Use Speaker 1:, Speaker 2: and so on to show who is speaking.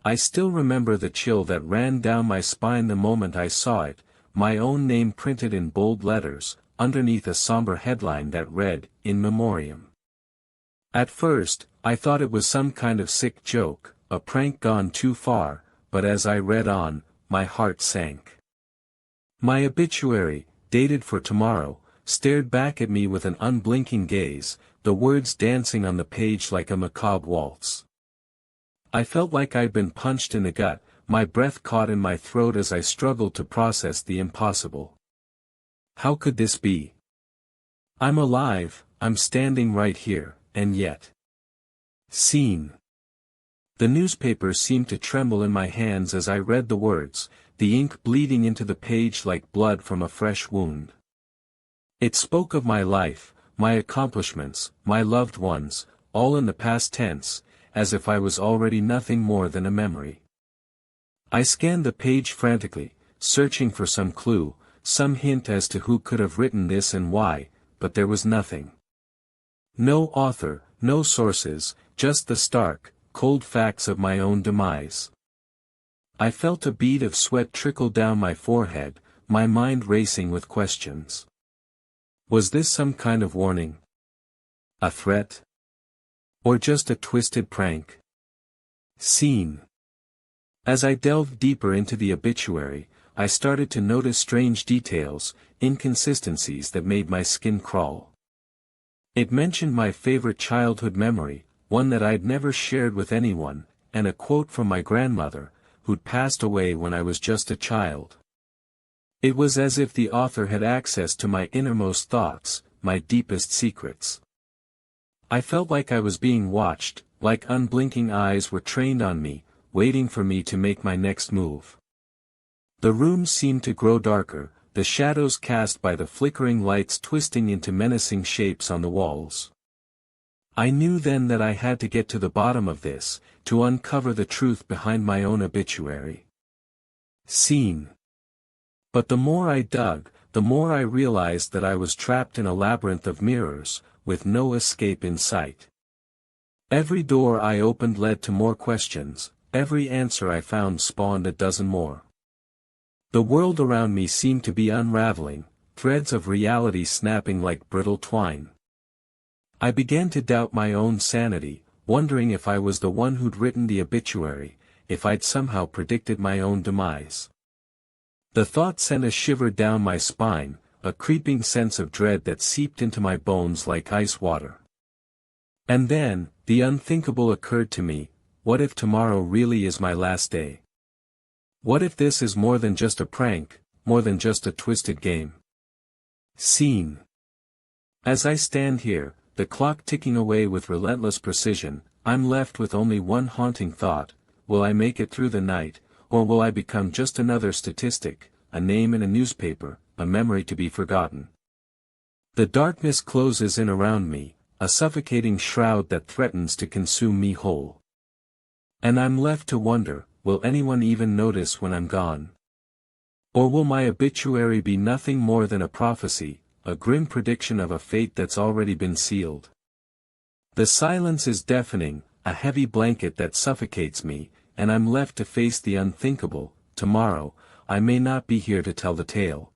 Speaker 1: I still remember the chill that ran down my spine the moment I saw it, my own name printed in bold letters, underneath a somber headline that read, "In Memoriam." At first, I thought it was some kind of sick joke, a prank gone too far, but as I read on, my heart sank. My obituary, dated for tomorrow, stared back at me with an unblinking gaze, the words dancing on the page like a macabre waltz. I felt like I'd been punched in the gut, my breath caught in my throat as I struggled to process the impossible. How could this be? I'm alive, I'm standing right here, and yet. Scene. The newspaper seemed to tremble in my hands as I read the words, the ink bleeding into the page like blood from a fresh wound. It spoke of my life, my accomplishments, my loved ones, all in the past tense, as if I was already nothing more than a memory. I scanned the page frantically, searching for some clue, some hint as to who could have written this and why, but there was nothing. No author, no sources, just the stark, cold facts of my own demise. I felt a bead of sweat trickle down my forehead, my mind racing with questions. Was this some kind of warning? A threat? Or just a twisted prank? Scene. As I delved deeper into the obituary, I started to notice strange details, inconsistencies that made my skin crawl. It mentioned my favorite childhood memory, one that I'd never shared with anyone, and a quote from my grandmother, who'd passed away when I was just a child. It was as if the author had access to my innermost thoughts, my deepest secrets. I felt like I was being watched, like unblinking eyes were trained on me, waiting for me to make my next move. The room seemed to grow darker, the shadows cast by the flickering lights twisting into menacing shapes on the walls. I knew then that I had to get to the bottom of this, to uncover the truth behind my own obituary. Scene. But the more I dug, the more I realized that I was trapped in a labyrinth of mirrors, with no escape in sight. Every door I opened led to more questions, every answer I found spawned a dozen more. The world around me seemed to be unraveling, threads of reality snapping like brittle twine. I began to doubt my own sanity, wondering if I was the one who'd written the obituary, if I'd somehow predicted my own demise. The thought sent a shiver down my spine, a creeping sense of dread that seeped into my bones like ice water. And then, the unthinkable occurred to me, what if tomorrow really is my last day? What if this is more than just a prank, more than just a twisted game? Scene. As I stand here, the clock ticking away with relentless precision, I'm left with only one haunting thought: will I make it through the night, or will I become just another statistic, a name in a newspaper, a memory to be forgotten? The darkness closes in around me, a suffocating shroud that threatens to consume me whole. And I'm left to wonder, will anyone even notice when I'm gone? Or will my obituary be nothing more than a prophecy, a grim prediction of a fate that's already been sealed? The silence is deafening, a heavy blanket that suffocates me, and I'm left to face the unthinkable. Tomorrow, I may not be here to tell the tale.